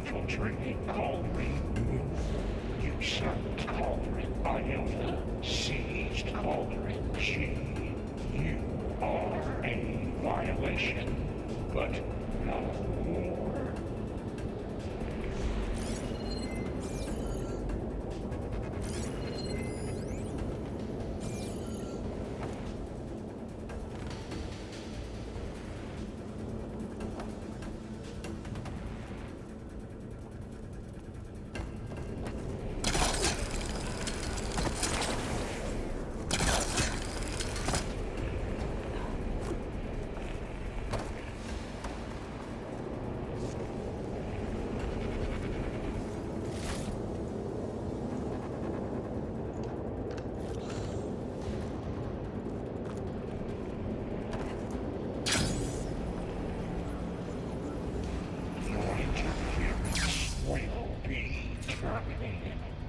infiltrated Cauldron. You sent Cauldron Iota, seized Cauldron G. You are a violation, but no more.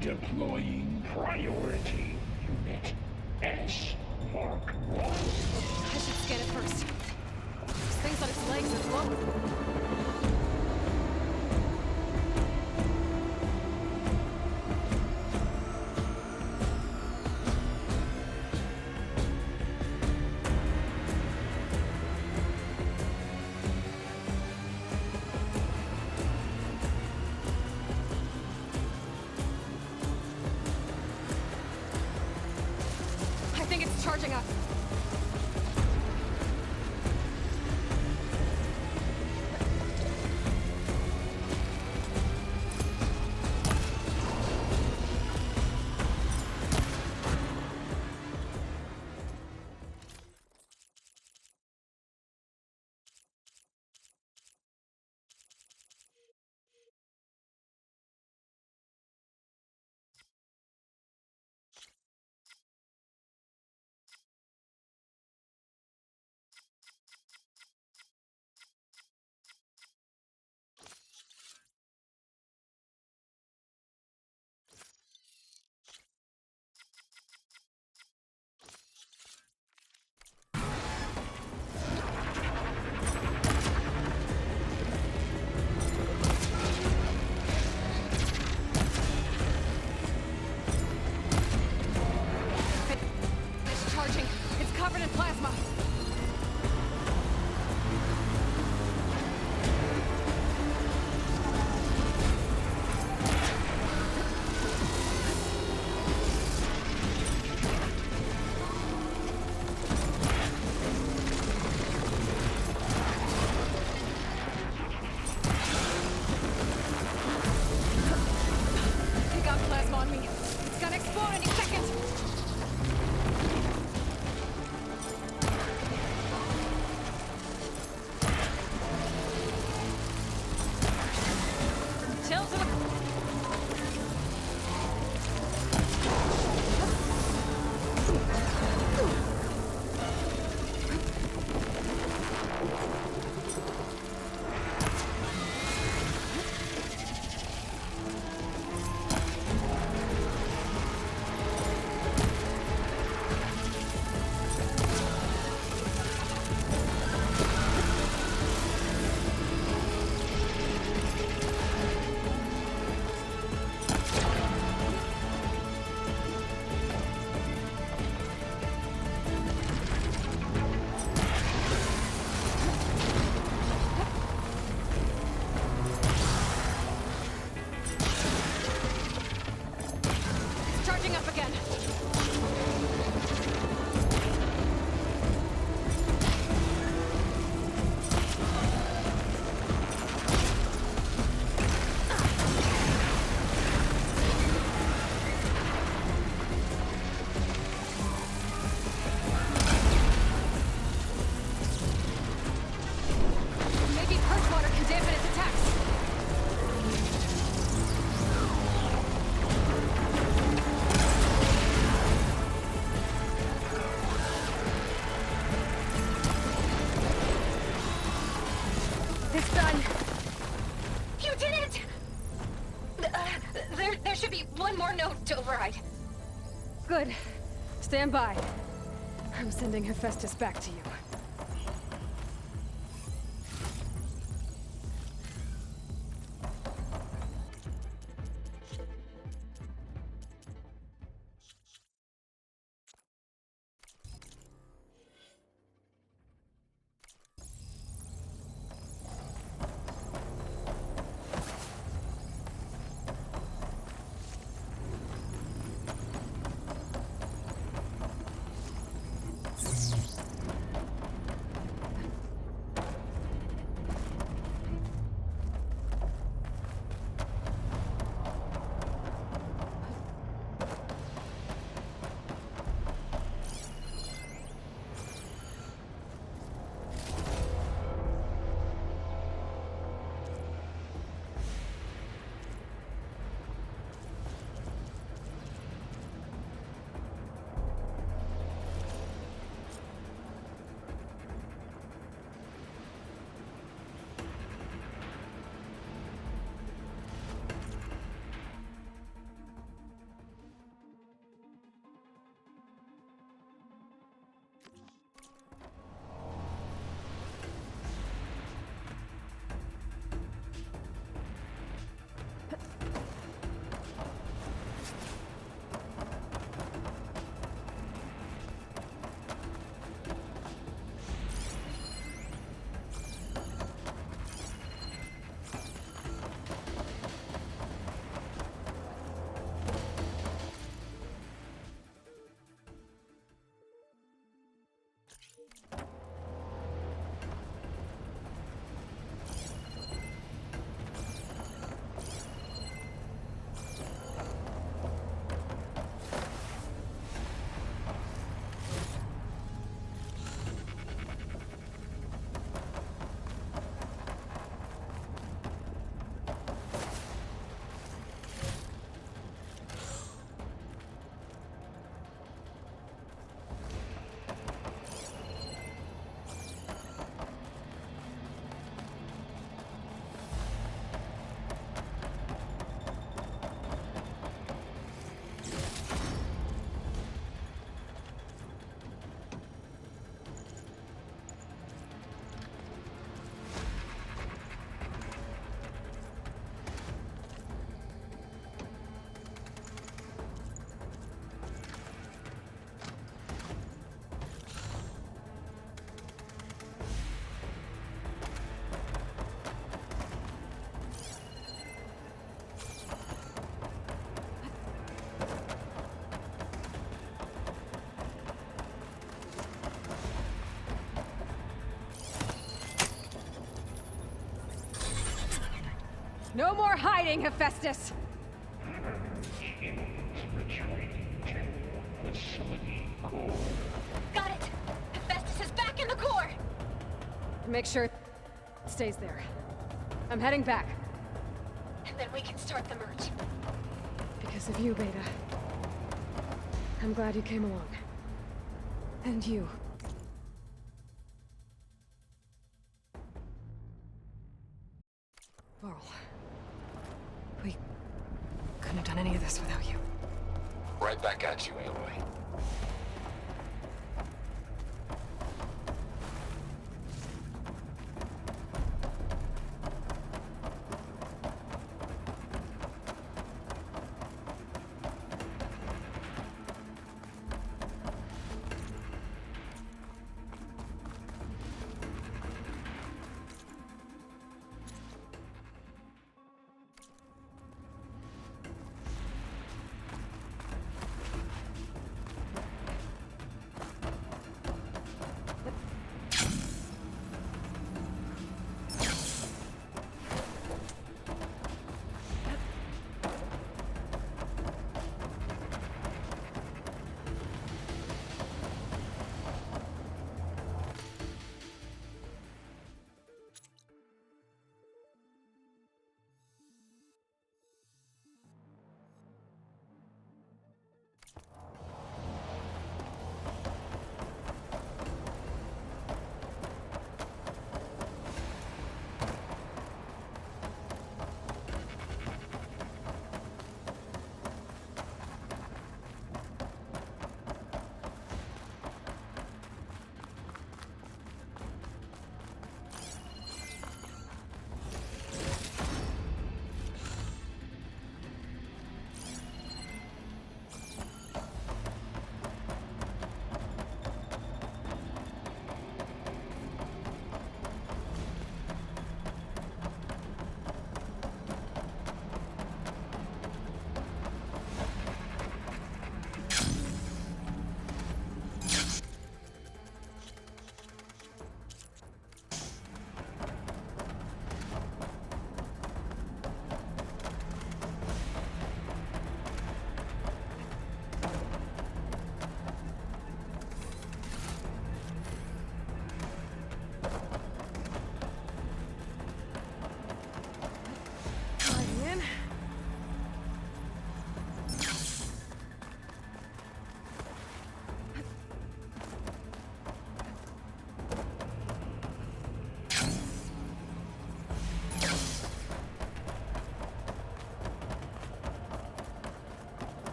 Deploying priority unit S Mark 1. I should scan it first. This thing's on its legs as well. I think it's charging up. It's charging. It's covered in plasma. It got plasma on me. It's gonna explode any second. Tails to the... Charging up again. Maybe purge water can dampen its attacks. It's done. You did it! There should be one more note to override. Good. Stand by. I'm sending Hephaestus back to you. No more hiding, Hephaestus! Is retreating to facility core. Got it! Hephaestus is back in the core! Make sure it stays there. I'm heading back. And then we can start the merge. Because of you, Beta. I'm glad you came along. And you. Varl. We couldn't have done any of this without you. Right back at you, Aloy.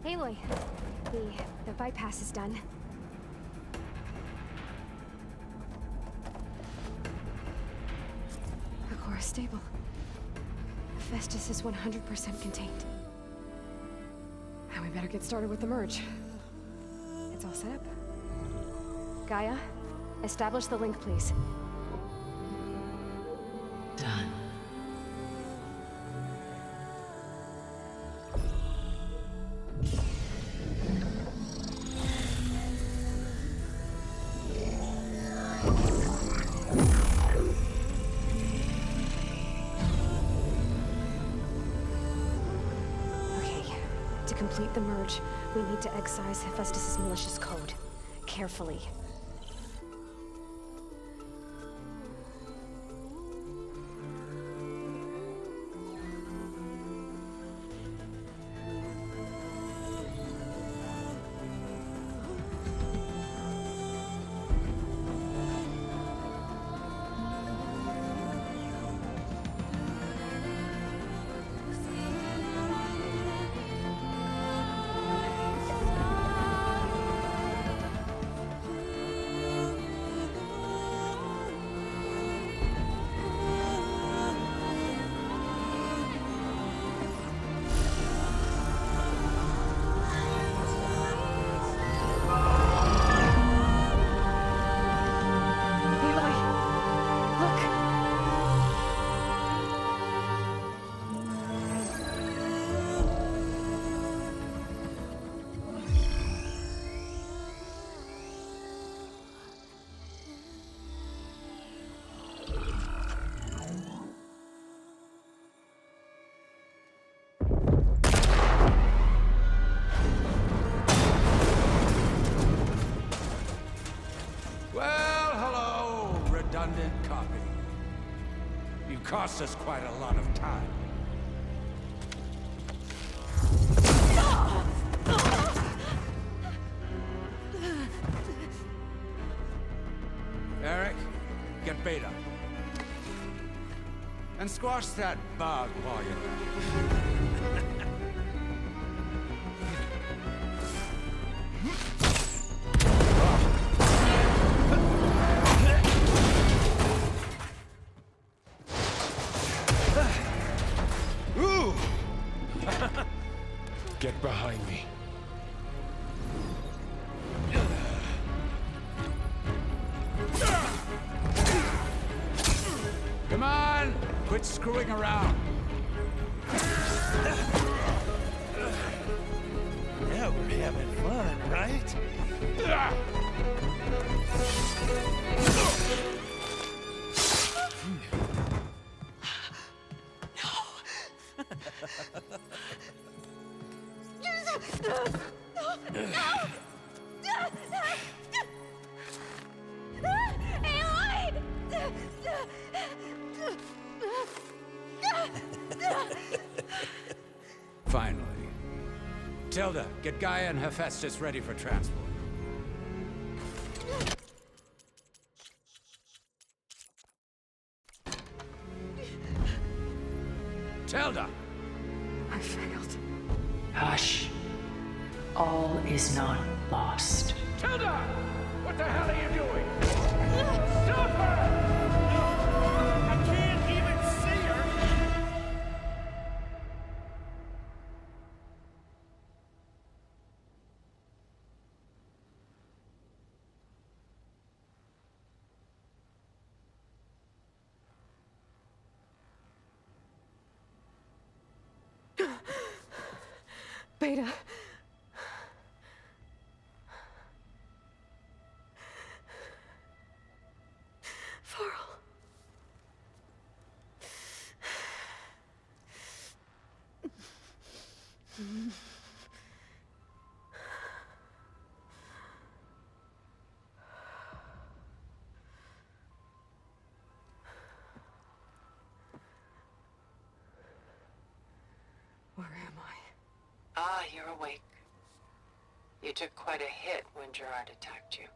Aloy, the bypass is done. The core is stable. Hephaestus is 100% contained. And we better get started with the merge. It's all set up. Gaia, establish the link, please. Done. To complete the merge, we need to excise Hephaestus' malicious code. Carefully. redundant copy. You cost us quite a lot of time. Eric, get Beta. And squash that bug while you're at it. Get behind me. Come on! Quit screwing around! Yeah, we're having fun, right? Finally. Tilda, get Gaia and Hephaestus ready for transport. Tilda! I failed. Hush. All is not lost. Tilda! What the hell are you doing? Stop her! I can't even see her! Beta. Varl. Where am I? Ah, you're awake. You took quite a hit when Gerard attacked you.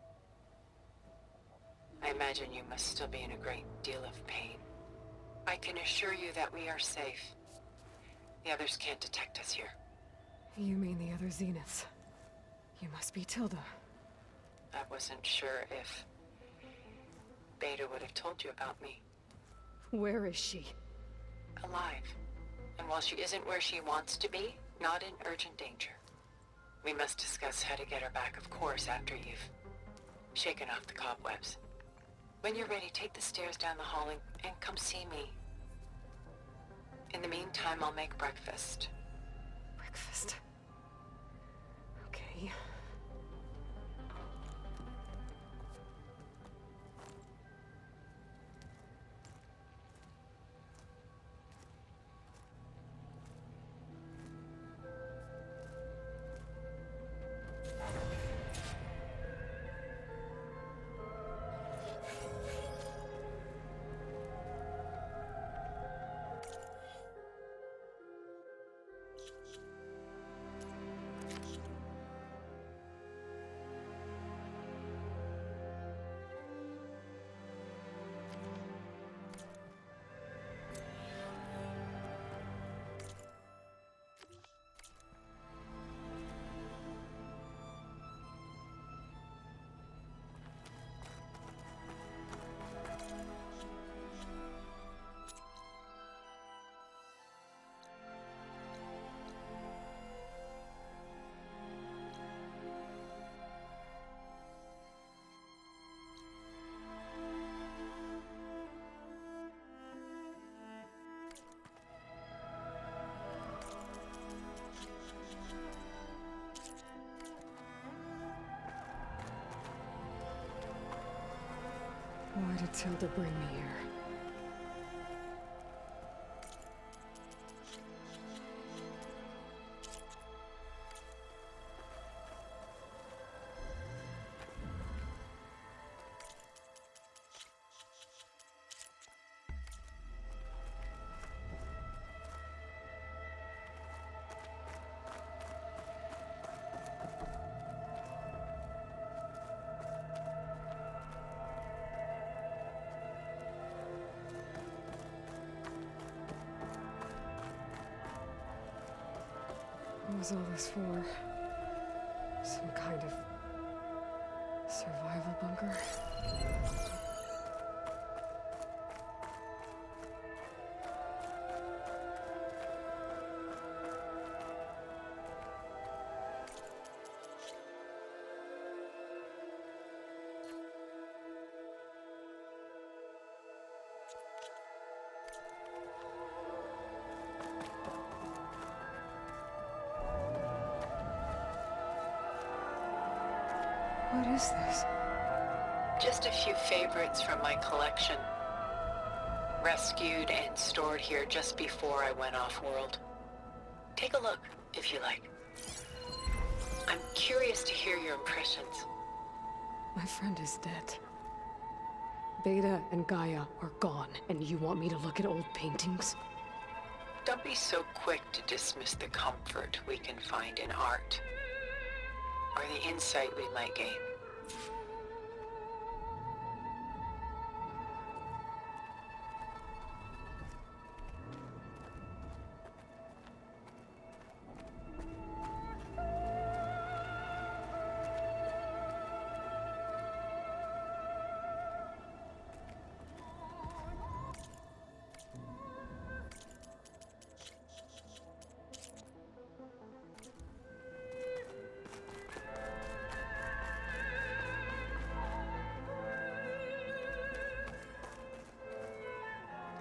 I imagine you must still be in a great deal of pain. I can assure you that we are safe. The others can't detect us here. You mean the other Zeniths? You must be Tilda. I wasn't sure if Beta would have told you about me. Where is she? Alive. And while she isn't where she wants to be, not in urgent danger. We must discuss how to get her back, of course, after you've shaken off the cobwebs. When you're ready, take the stairs down the hall and come see me. In the meantime, I'll make breakfast. Breakfast. Okay. Why did Tilda bring me here? was all this for? Some kind of survival bunker? What is this? Just a few favorites from my collection. Rescued and stored here just before I went off-world. Take a look, if you like. I'm curious to hear your impressions. My friend is dead. Beta and Gaia are gone, and you want me to look at old paintings? Don't be so quick to dismiss the comfort we can find in art, or the insight we might gain.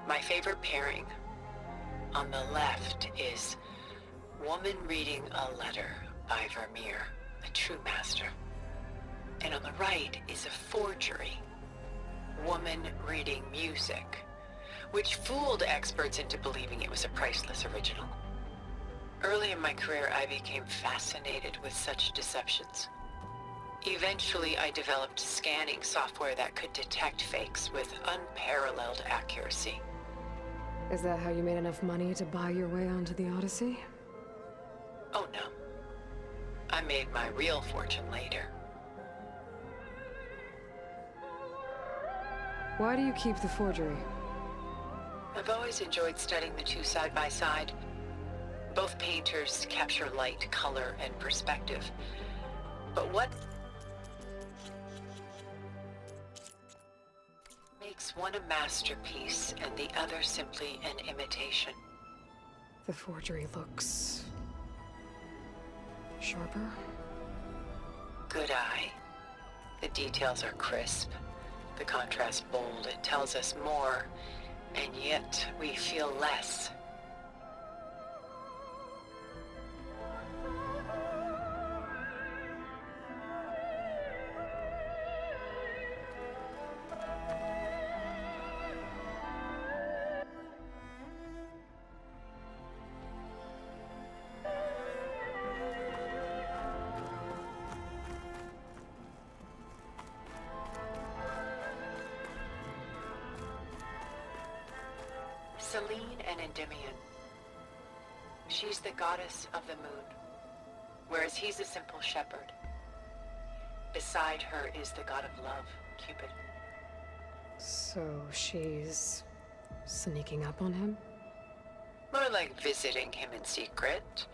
My favorite pairing on the left is Woman Reading a Letter by Vermeer, a true master. And on the right is a forgery, Woman Reading Music, which fooled experts into believing it was a priceless original. Early in my career, I became fascinated with such deceptions. Eventually, I developed scanning software that could detect fakes with unparalleled accuracy. Is that how you made enough money to buy your way onto the Odyssey? Oh no. I made my real fortune later. Why do you keep the forgery? I've always enjoyed studying the two side by side. Both painters capture light, color, and perspective. But what makes one a masterpiece and the other simply an imitation? The forgery looks sharper. Good eye. The details are crisp. The contrast bold. It tells us more, and yet we feel less. Selene and Endymion. She's the goddess of the moon, whereas he's a simple shepherd. Beside her is the god of love, Cupid. So she's sneaking up on him? More like visiting him in secret.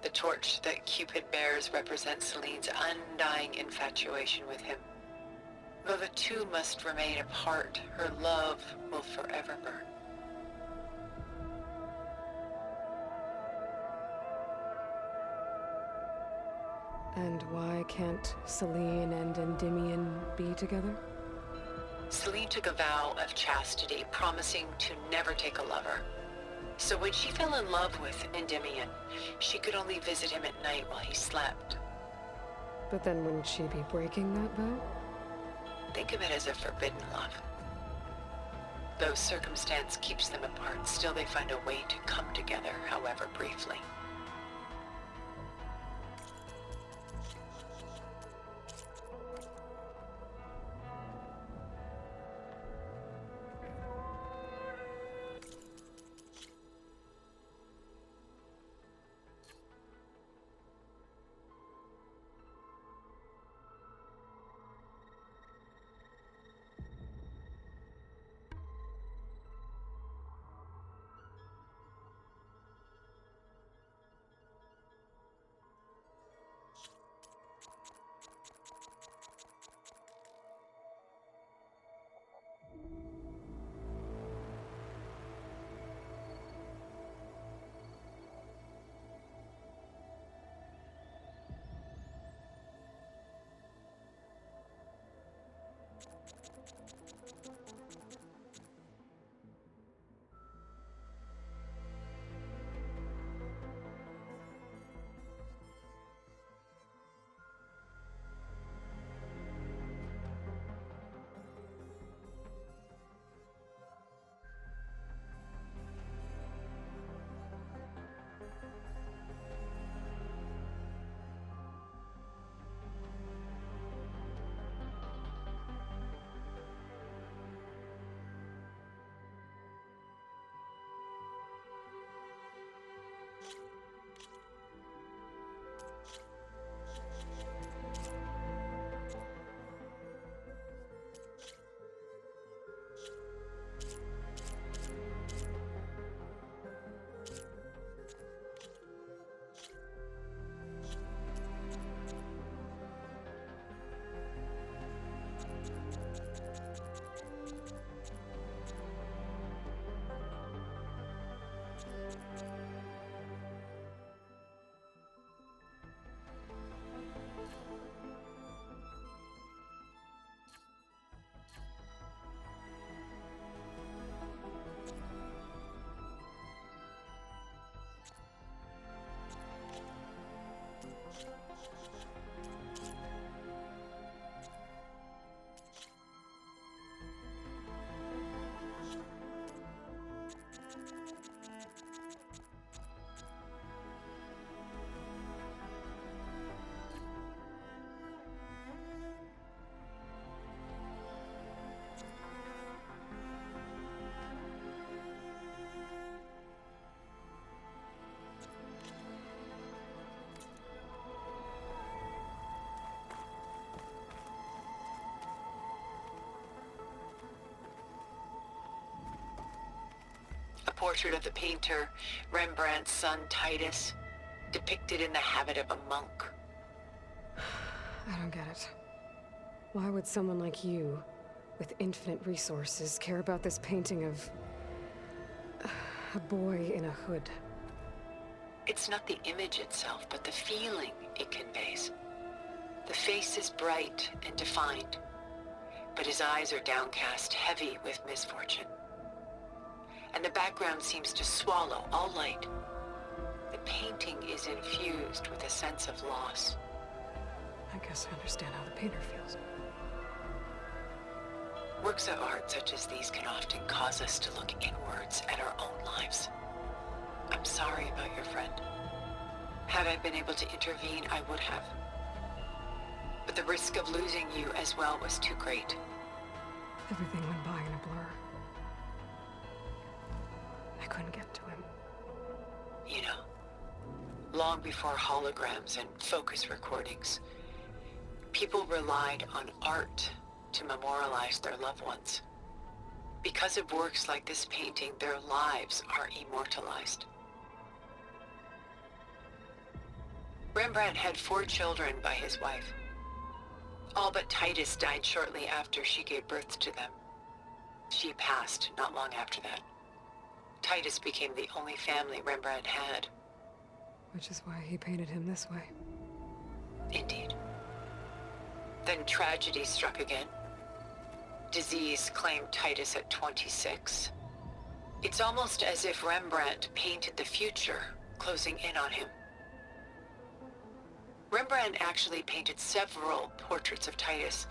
The torch that Cupid bears represents Selene's undying infatuation with him. Though the two must remain apart, her love will forever burn. And why can't Selene and Endymion be together? Selene took a vow of chastity, promising to never take a lover. So when she fell in love with Endymion, she could only visit him at night while he slept. But then wouldn't she be breaking that vow? Think of it as a forbidden love. Though circumstance keeps them apart, still they find a way to come together, however briefly. portrait of the painter, Rembrandt's son Titus, depicted in the habit of a monk. I don't get it. Why would someone like you, with infinite resources, care about this painting of a boy in a hood? It's not the image itself, but the feeling it conveys. The face is bright and defined, but his eyes are downcast, heavy with misfortune. And the background seems to swallow all light. The painting is infused with a sense of loss. I guess I understand how the painter feels. Works of art such as these can often cause us to look inwards at our own lives. I'm sorry about your friend. Had I been able to intervene, I would have. But the risk of losing you as well was too great. Everything went by in a blur. I couldn't get to him. You know, long before holograms and focus recordings, people relied on art to memorialize their loved ones. Because of works like this painting, their lives are immortalized. Rembrandt had 4 children by his wife. All but Titus died shortly after she gave birth to them. She passed not long after that. Titus became the only family Rembrandt had. Which is why he painted him this way. Indeed. Then tragedy struck again. Disease claimed Titus at 26. It's almost as if Rembrandt painted the future, closing in on him. Rembrandt actually painted several portraits of Titus,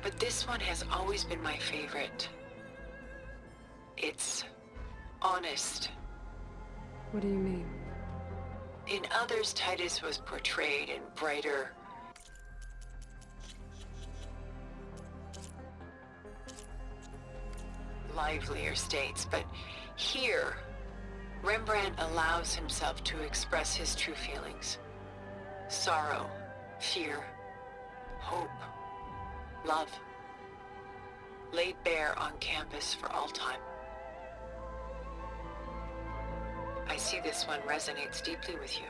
but this one has always been my favorite. It's honest. What do you mean? In others, Titus was portrayed in brighter, livelier states, but here, Rembrandt allows himself to express his true feelings. Sorrow, fear, hope, love, laid bare on canvas for all time. I see this one resonates deeply with you.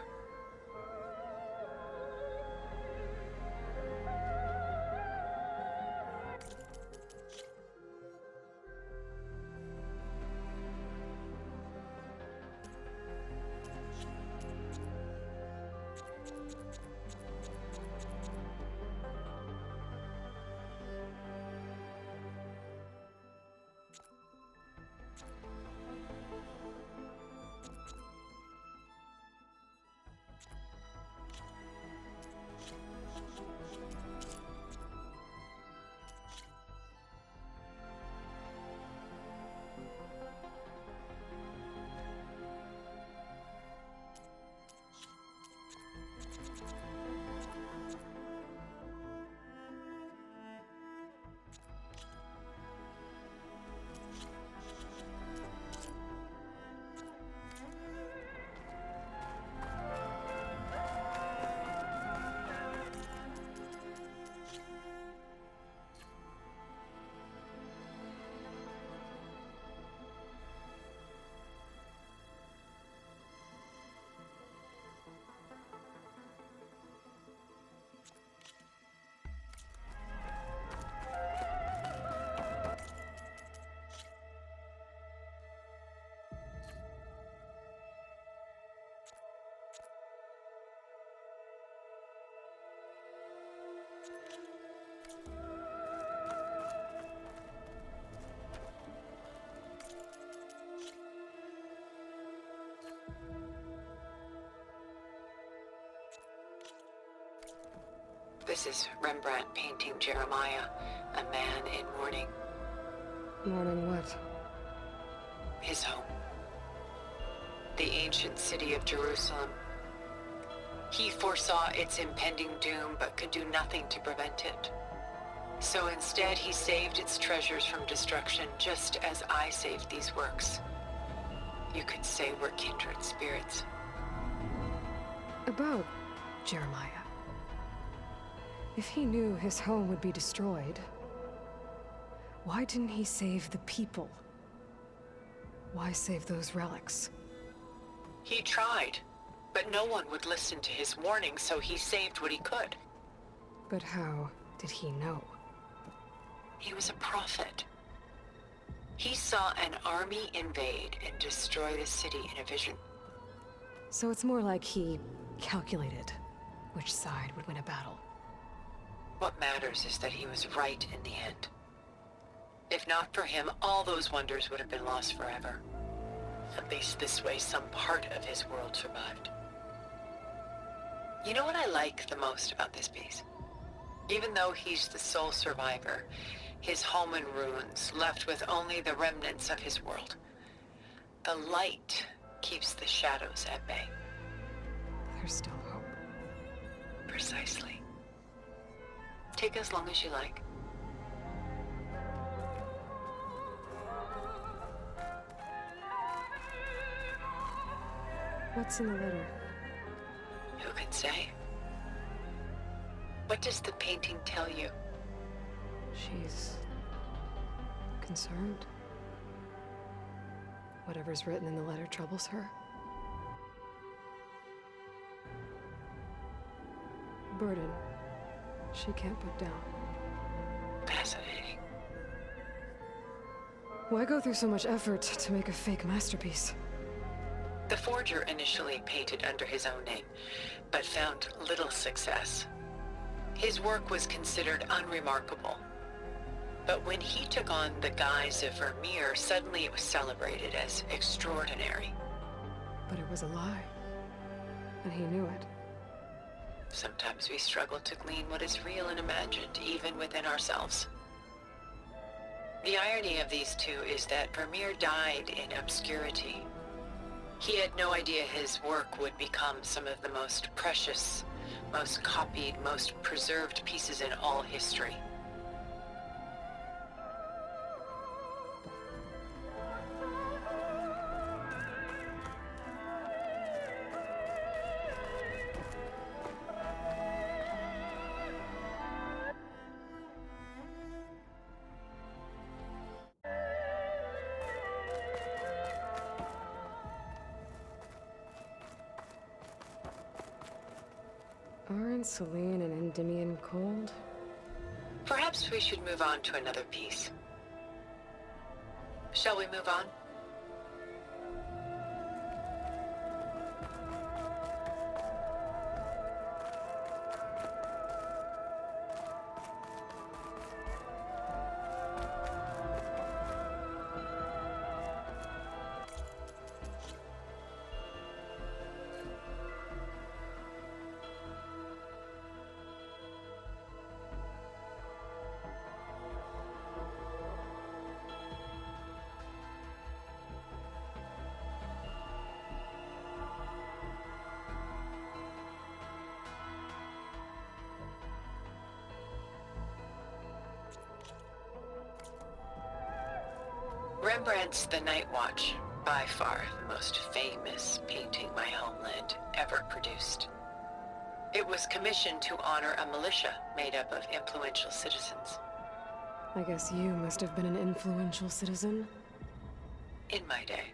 This is Rembrandt painting Jeremiah, a man in mourning. Mourning what? His home. The ancient city of Jerusalem. He foresaw its impending doom, but could do nothing to prevent it. So instead, he saved its treasures from destruction, just as I saved these works. You could say we're kindred spirits. About Jeremiah. If he knew his home would be destroyed, why didn't he save the people? Why save those relics? He tried, but no one would listen to his warning, so he saved what he could. But how did he know? He was a prophet. He saw an army invade and destroy the city in a vision. So it's more like he calculated which side would win a battle. What matters is that he was right in the end. If not for him, all those wonders would have been lost forever. At least this way, some part of his world survived. You know what I like the most about this piece? Even though he's the sole survivor, his home in ruins, left with only the remnants of his world. The light keeps the shadows at bay. There's still hope. Precisely. Take as long as you like. What's in the letter? Who can say? What does the painting tell you? She's concerned. Whatever's written in the letter troubles her. Burden she can't put down. Fascinating. Why go through so much effort to make a fake masterpiece? The forger initially painted under his own name, but found little success. His work was considered unremarkable. But when he took on the guise of Vermeer, suddenly it was celebrated as extraordinary. But it was a lie. And he knew it. Sometimes we struggle to glean what is real and imagined, even within ourselves. The irony of these two is that Vermeer died in obscurity. He had no idea his work would become some of the most precious, most copied, most preserved pieces in all history. Aren't Celine and Endymion cold? Perhaps we should move on to another piece. Shall we move on? Rembrandt's The Night Watch, by far the most famous painting my homeland ever produced. It was commissioned to honor a militia made up of influential citizens. I guess you must have been an influential citizen. In my day.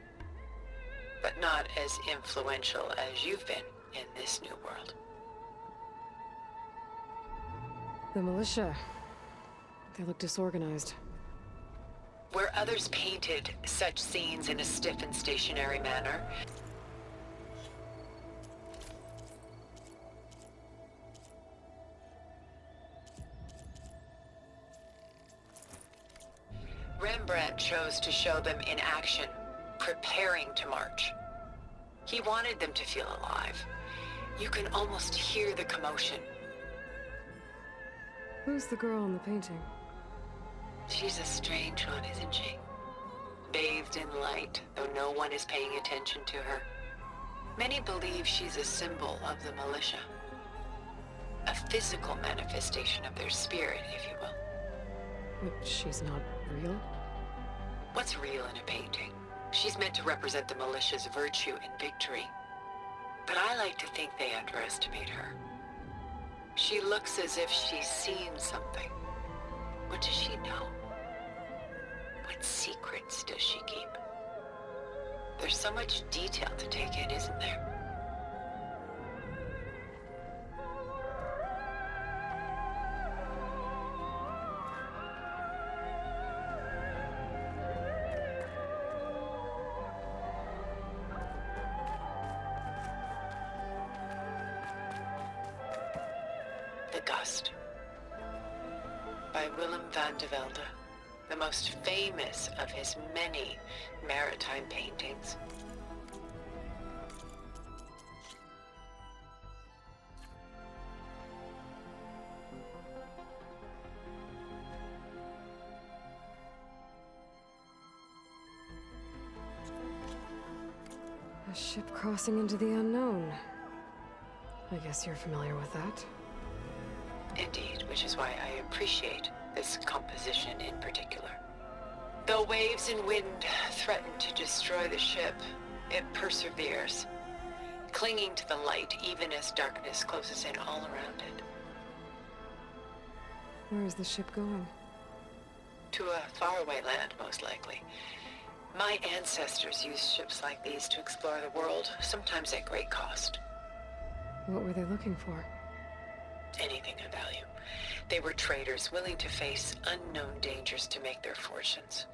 But not as influential as you've been in this new world. The militia. They look disorganized. Where others painted such scenes in a stiff and stationary manner, Rembrandt chose to show them in action, preparing to march. He wanted them to feel alive. You can almost hear the commotion. Who's the girl in the painting? She's a strange one, isn't she? Bathed in light, though no one is paying attention to her. Many believe she's a symbol of the militia. A physical manifestation of their spirit, if you will. But she's not real? What's real in a painting? She's meant to represent the militia's virtue and victory. But I like to think they underestimate her. She looks as if she's seen something. What does she know? What secrets does she keep? There's so much detail to take in, isn't there? The Gust by Willem van de Velde, the most famous of his many maritime paintings. A ship crossing into the unknown. I guess you're familiar with that. Indeed, which is why I appreciate this composition in particular. Though waves and wind threaten to destroy the ship, it perseveres, clinging to the light even as darkness closes in all around it. Where is the ship going? To a faraway land, most likely. My ancestors used ships like these to explore the world, sometimes at great cost. What were they looking for? Anything of value. They were traders willing to face unknown dangers to make their fortunes.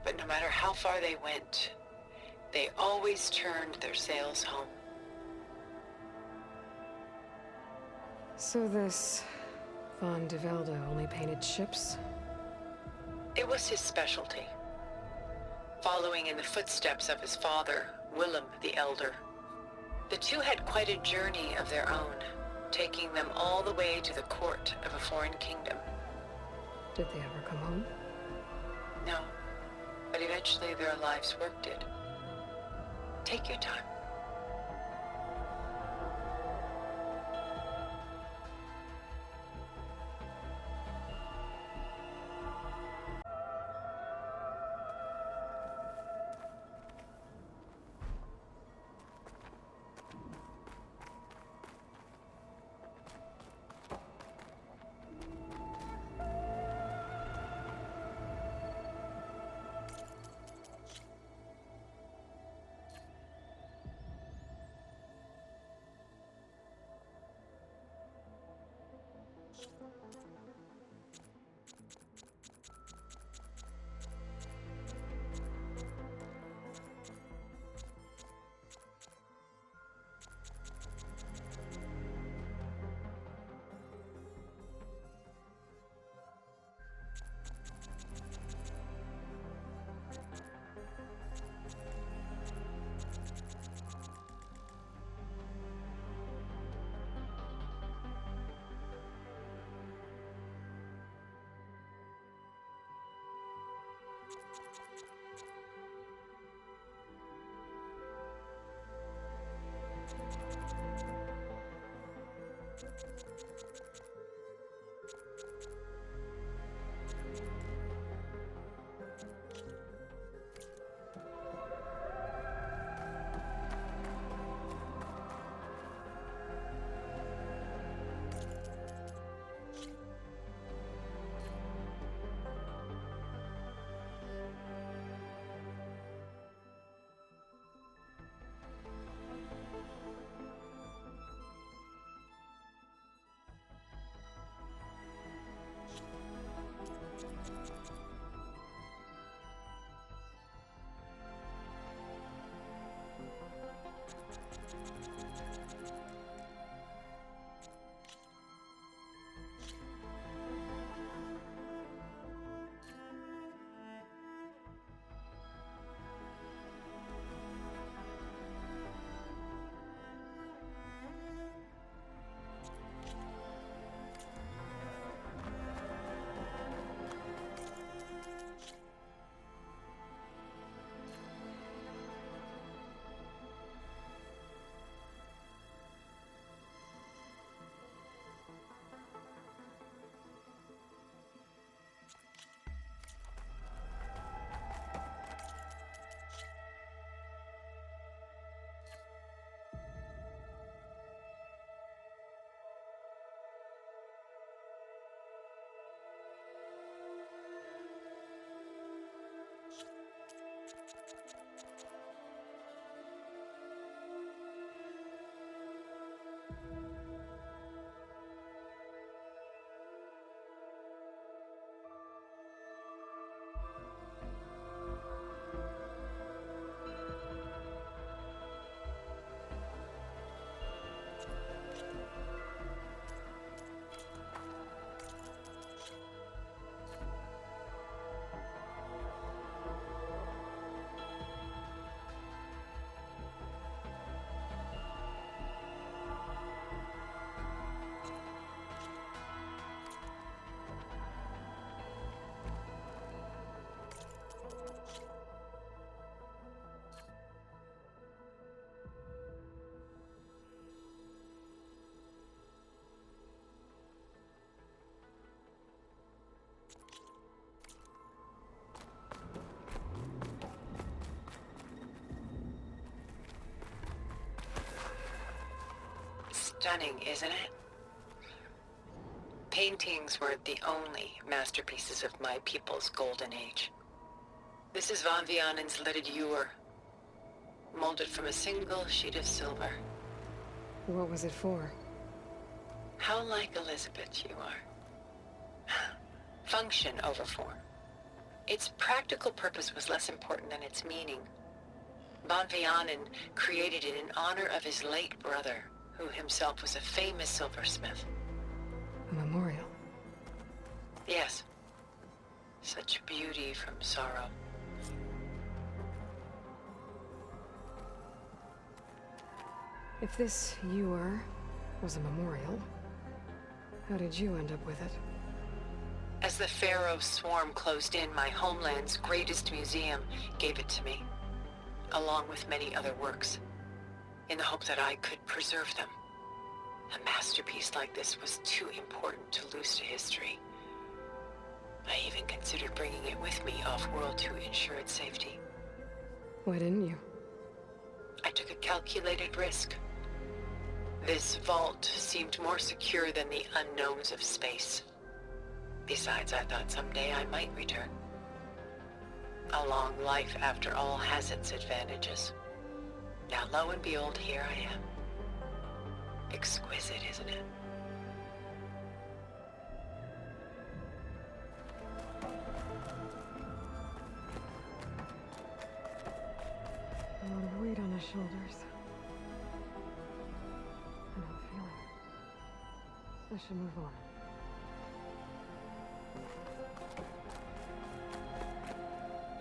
But no matter how far they went, they always turned their sails home. So this Van de Velde only painted ships? It was his specialty. Following in the footsteps of his father, Willem the Elder. The two had quite a journey of their own, taking them all the way to the court of a foreign kingdom. Did they ever come home? No, but eventually their lives worked it. Take your time. Stunning, isn't it? Paintings weren't the only masterpieces of my people's golden age. This is Von Vianen's leaded ewer, molded from a single sheet of silver. What was it for? How like Elizabeth you are. Function over form. Its practical purpose was less important than its meaning. Von Vianen created it in honor of his late brother, who himself was a famous silversmith. A memorial. Yes. Such beauty from sorrow. If this ewer was a memorial, how did you end up with it? As the Pharaoh swarm closed in, my homeland's greatest museum gave it to me, along with many other works, in the hope that I could preserve them. A masterpiece like this was too important to lose to history. I even considered bringing it with me off-world to ensure its safety. Why didn't you? I took a calculated risk. This vault seemed more secure than the unknowns of space. Besides, I thought someday I might return. A long life, after all, has its advantages. Now, lo and behold, here I am. Exquisite, isn't it? A lot of weight on his shoulders. I don't feel it. I should move on.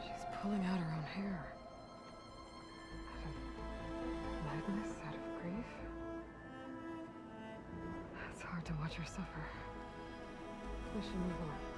She's pulling out her own hair. Out of madness, out of grief. It's hard to watch her suffer. I should move on.